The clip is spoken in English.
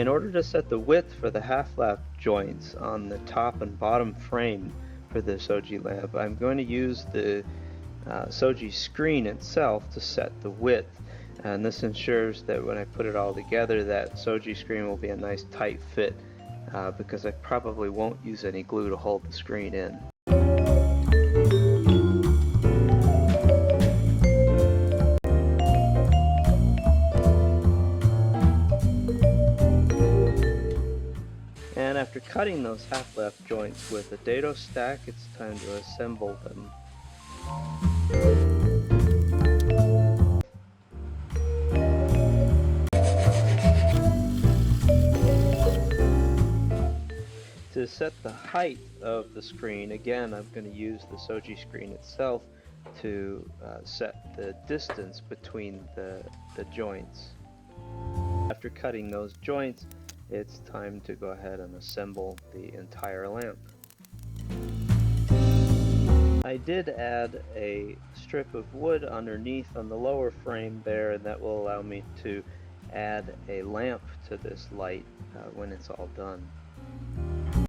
In order to set the width for the half-lap joints on the top and bottom frame for the Shoji lamp, I'm going to use the Shoji screen itself to set the width, and this ensures that when I put it all together, that Shoji screen will be a nice tight fit, because I probably won't use any glue to hold the screen in. And after cutting those half-lap joints with a dado stack, it's time to assemble them. To set the height of the screen, again, I'm going to use the Shoji screen itself to set the distance between the joints. After cutting those joints, it's time to go ahead and assemble the entire lamp. I did add a strip of wood underneath on the lower frame there, and that will allow me to add a lamp to this light when it's all done.